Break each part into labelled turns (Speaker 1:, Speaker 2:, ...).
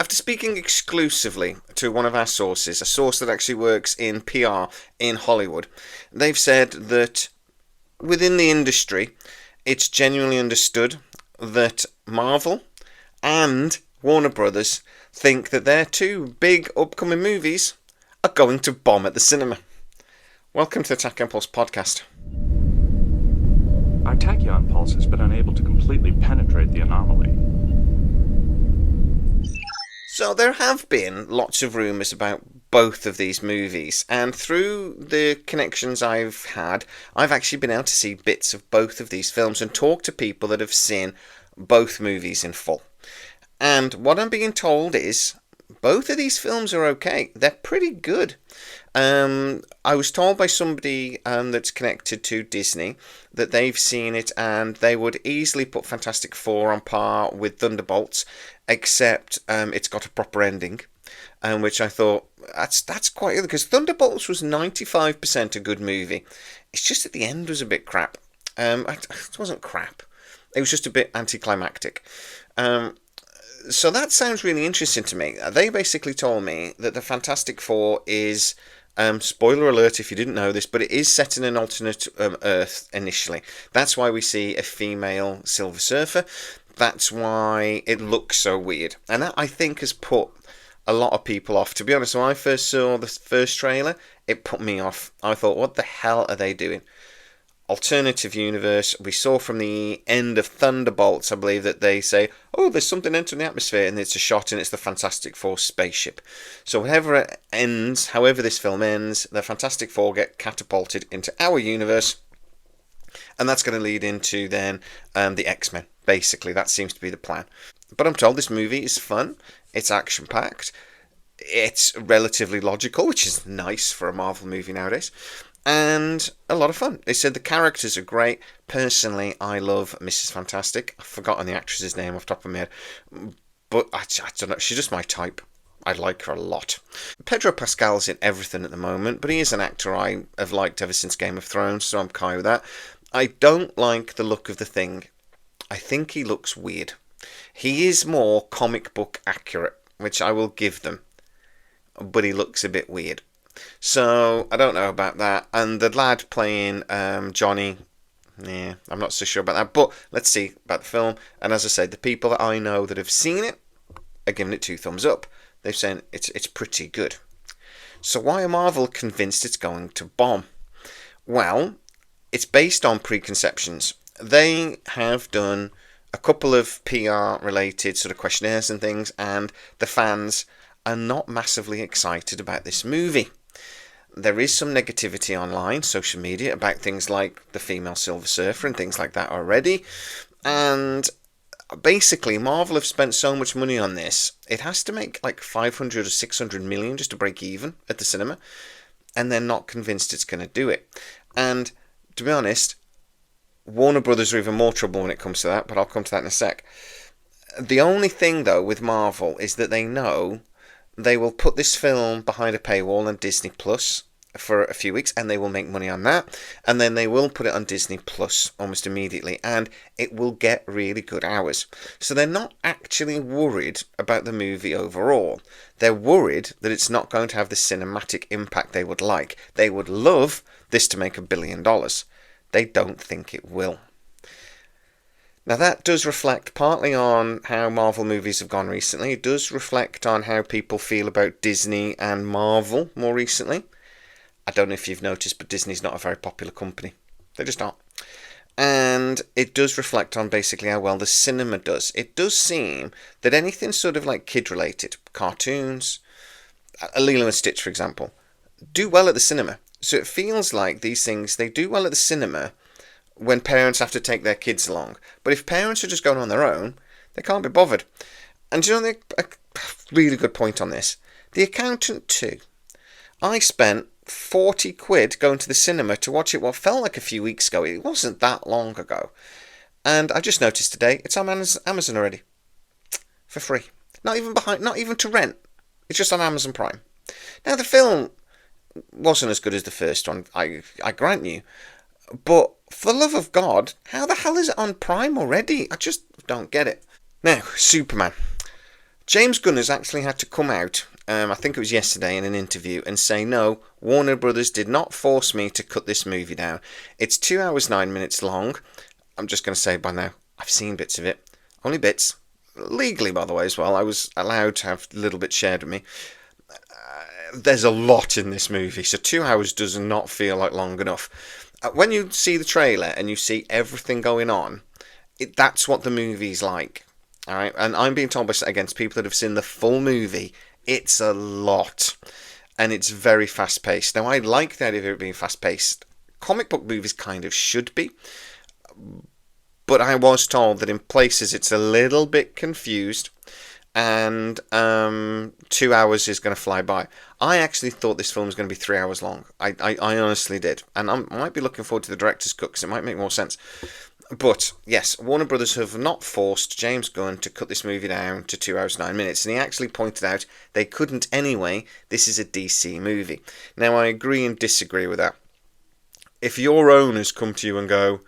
Speaker 1: After speaking exclusively to one of our sources, a source that actually works in PR in Hollywood, they've said that within the industry, it's genuinely understood that Marvel and Warner Brothers think that their two big upcoming movies are going to bomb at the cinema. Welcome to the Tachyon Pulse podcast.
Speaker 2: Our Tachyon pulse has been unable to completely penetrate the anomaly.
Speaker 1: So there have been lots of rumours about both of these movies, and through the connections I've had, I've actually been able to see bits of both of these films and talk to people that have seen both movies in full. And what I'm being told is both of these films are okay. They're pretty good. I was told by somebody that's connected to Disney that they've seen it and they would easily put Fantastic Four on par with Thunderbolts, except it's got a proper ending, which I thought that's quite good, because Thunderbolts was 95% a good movie. It's just that the end was a bit crap. It wasn't crap. It was just a bit anticlimactic. So that sounds really interesting to me. They basically told me that the Fantastic Four is, spoiler alert if you didn't know this, but it is set in an alternate Earth initially. That's why we see a female Silver Surfer. That's why it looks so weird. And that, I think, has put a lot of people off. To be honest, when I first saw the first trailer, it put me off. I thought, what the hell are they doing? Alternative universe. We saw from the end of Thunderbolts, I believe, that they say, oh, there's something entering the atmosphere, and it's a shot, and it's the Fantastic Four spaceship. So whatever it ends, however this film ends, the Fantastic Four get catapulted into our universe, and that's going to lead into then the X-Men. Basically, that seems to be the plan. But I'm told this movie is fun. It's action-packed. It's relatively logical, which is nice for a Marvel movie nowadays. And a lot of fun. They said the characters are great. Personally, I love Mrs. Fantastic. I've forgotten the actress's name off the top of my head. But I don't know. She's just my type. I like her a lot. Pedro Pascal's in everything at the moment, but he is an actor I have liked ever since Game of Thrones, so I'm okay with that. I don't like the look of the Thing. I think he looks weird. He is more comic book accurate, which I will give them. But he looks a bit weird. So, I don't know about that. And the lad playing Johnny, I'm not so sure about that. But let's see about the film. And as I said, the people that I know that have seen it are giving it 2 thumbs up. They've said it's pretty good. So why are Marvel convinced it's going to bomb? Well, it's based on preconceptions. They have done a couple of PR-related sort of questionnaires and things, and the fans are not massively excited about this movie. There is some negativity online, social media, about things like the female Silver Surfer and things like that already. And basically, Marvel have spent so much money on this, it has to make like 500 or 600 million just to break even at the cinema. And they're not convinced it's going to do it. And to be honest, Warner Brothers are even more trouble when it comes to that, but I'll come to that in a sec. The only thing, though, with Marvel is that they know they will put this film behind a paywall on Disney Plus for a few weeks, and they will make money on that, and then they will put it on Disney Plus almost immediately, and it will get really good hours. So they're not actually worried about the movie overall. They're worried that it's not going to have the cinematic impact they would like. They would love this to make $1 billion. They don't think it will. Now that does reflect partly on how Marvel movies have gone recently. It does reflect on how people feel about Disney and Marvel more recently. I don't know if you've noticed, but Disney's not a very popular company. They just aren't. And it does reflect on basically how well the cinema does. It does seem that anything sort of like kid-related, cartoons, Lilo and Stitch, for example, do well at the cinema. So it feels like these things, they do well at the cinema when parents have to take their kids along. But if parents are just going on their own, they can't be bothered. And you know, a really good point on this. The Accountant 2. I spent 40 quid going to the cinema to watch it what felt like a few weeks ago. It wasn't that long ago. And I just noticed today, it's on Amazon already. For free. Not even to rent. It's just on Amazon Prime. Now the film wasn't as good as the first one, I grant you. But for the love of God, how the hell is it on Prime already? I just don't get it. Now, Superman. James Gunn has actually had to come out, I think it was yesterday in an interview, and say, no, Warner Brothers did not force me to cut this movie down. It's 2 hours 9 minutes long. I'm just going to say by now, I've seen bits of it. Only bits. Legally, by the way, as well. I was allowed to have little bits shared with me. There's a lot in this movie, so 2 hours does not feel like long enough. When you see the trailer and you see everything going on, that's what the movie's like. All right, and I'm being told by, against people that have seen the full movie, it's a lot, and it's very fast paced. Now, I like the idea of it being fast paced. Comic book movies kind of should be, but I was told that in places it's a little bit confused, and 2 hours is going to fly by. I actually thought this film was going to be 3 hours long. I honestly did, and I might be looking forward to the director's cut because it might make more sense. But, yes, Warner Brothers have not forced James Gunn to cut this movie down to 2 hours 9 minutes, and he actually pointed out they couldn't anyway. This is a DC movie. Now, I agree and disagree with that. If your owners come to you and go,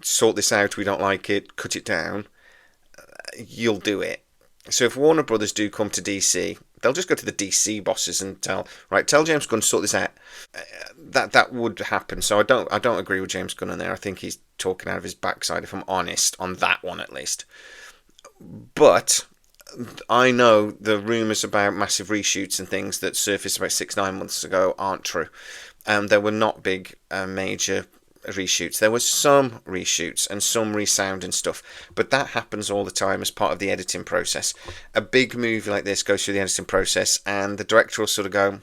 Speaker 1: sort this out, we don't like it, cut it down, you'll do it. So if Warner Brothers do come to DC, they'll just go to the DC bosses and tell James Gunn to sort this out. That would happen. So I don't agree with James Gunn on there. I think he's talking out of his backside, if I'm honest, on that one at least. But I know the rumours about massive reshoots and things that surfaced about 6-9 months ago aren't true. There were not big major reshoots. There were some reshoots and some resound and stuff, but that happens all the time as part of the editing process. A big movie like this goes through the editing process, and the director will sort of go,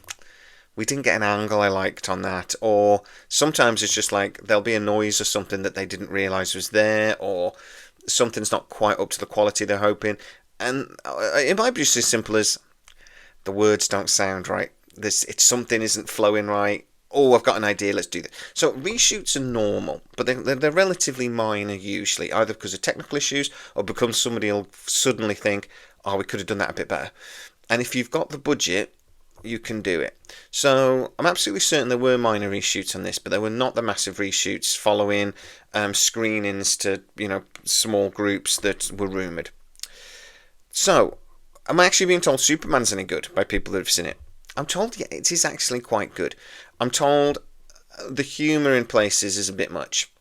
Speaker 1: we didn't get an angle I liked on that, or sometimes it's just like there'll be a noise or something that they didn't realise was there, or something's not quite up to the quality they're hoping, and it might be just as simple as the words don't sound right. It's something isn't flowing right. Oh, I've got an idea, let's do that. So reshoots are normal, but they're relatively minor usually, either because of technical issues or because somebody will suddenly think, oh, we could have done that a bit better. And if you've got the budget, you can do it. So I'm absolutely certain there were minor reshoots on this, but there were not the massive reshoots following screenings to, small groups that were rumoured. So I'm actually being told Superman's any good by people that have seen it. I'm told, yeah, it is actually quite good. I'm told the humour in places is a bit much.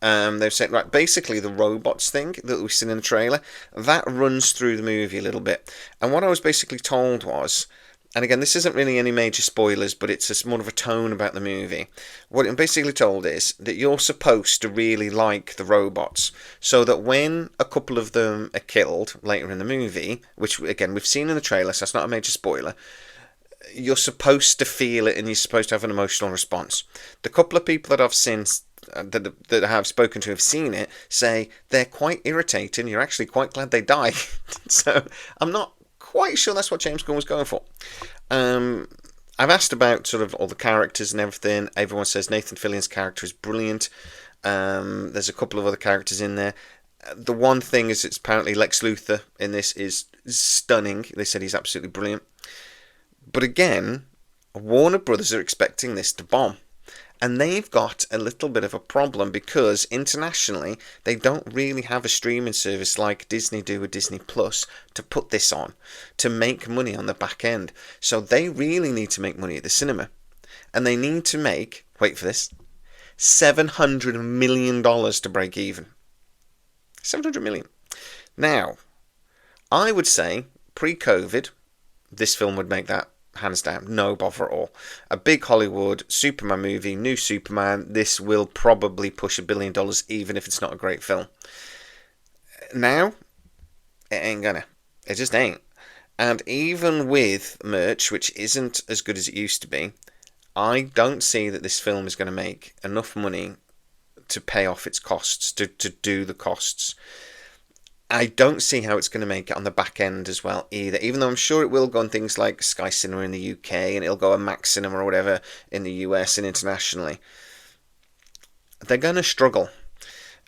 Speaker 1: They've said, right, basically the robots thing that we've seen in the trailer, that runs through the movie a little bit. And what I was basically told was, and again, this isn't really any major spoilers, but it's more of a tone about the movie. What I'm basically told is that you're supposed to really like the robots, so that when a couple of them are killed later in the movie, which, again, we've seen in the trailer, so that's not a major spoiler, you're supposed to feel it and you're supposed to have an emotional response. The couple of people that I've seen, that I have spoken to have seen it, say they're quite irritating. You're actually quite glad they die. So I'm not quite sure that's what James Gunn was going for. I've asked about sort of all the characters and everything. Everyone says Nathan Fillion's character is brilliant. There's a couple of other characters in there. The one thing is, it's apparently Lex Luthor in this is stunning. They said he's absolutely brilliant. But again, Warner Brothers are expecting this to bomb. And they've got a little bit of a problem because internationally, they don't really have a streaming service like Disney do with Disney Plus to put this on, to make money on the back end. So they really need to make money at the cinema. And they need to make, wait for this, $700 million to break even. $700 million. Now, I would say, pre-COVID, this film would make that hands down, no bother at all. A big Hollywood Superman movie, new Superman, this will probably push $1 billion even if it's not a great film. Now, it ain't gonna. It just ain't. And even with merch, which isn't as good as it used to be, I don't see that this film is going to make enough money to pay off its costs, to do the costs. I don't see how it's going to make it on the back end as well either, even though I'm sure it will go on things like Sky Cinema in the UK and it'll go on Max Cinema or whatever in the US and internationally. They're going to struggle.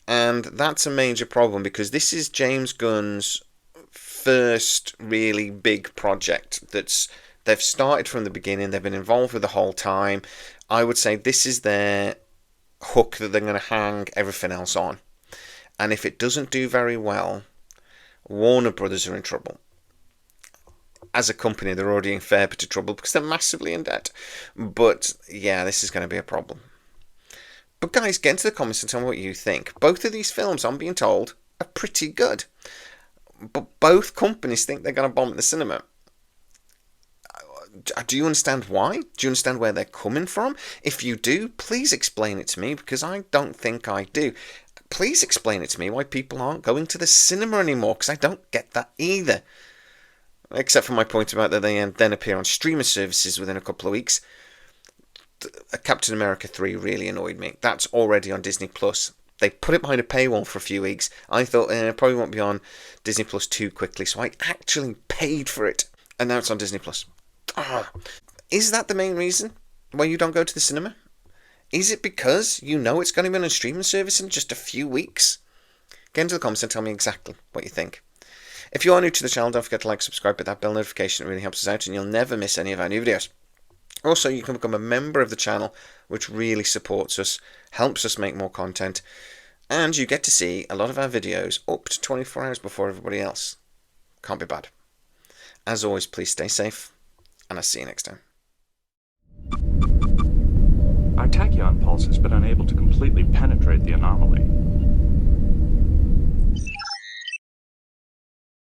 Speaker 1: And that's a major problem because this is James Gunn's first really big project they've started from the beginning, they've been involved with the whole time. I would say this is their hook that they're going to hang everything else on. And if it doesn't do very well, Warner Brothers are in trouble. as a company, they're already in fair bit of trouble because they're massively in debt. But yeah, this is going to be a problem. But guys, get into the comments and tell me what you think. Both of these films, I'm being told, are pretty good. But both companies think they're going to bomb at the cinema. Do you understand why? Do you understand where they're coming from? If you do, please explain it to me, because I don't think I do. Please explain it to me why people aren't going to the cinema anymore, because I don't get that either. Except for my point about that they then appear on streaming services within a couple of weeks. Captain America 3 really annoyed me. That's already on Disney Plus. They put it behind a paywall for a few weeks. I thought it probably won't be on Disney Plus too quickly, so I actually paid for it. And now it's on Disney Plus. Is that the main reason why you don't go to the cinema? Is it because you know it's going to be on a streaming service in just a few weeks? Get into the comments and tell me exactly what you think. If you are new to the channel, don't forget to like, subscribe, hit that bell notification. It really helps us out and you'll never miss any of our new videos. Also, you can become a member of the channel, which really supports us, helps us make more content, and you get to see a lot of our videos up to 24 hours before everybody else. Can't be bad. As always, please stay safe, and I'll see you next time.
Speaker 2: Our tachyon pulse has been unable to completely penetrate the anomaly.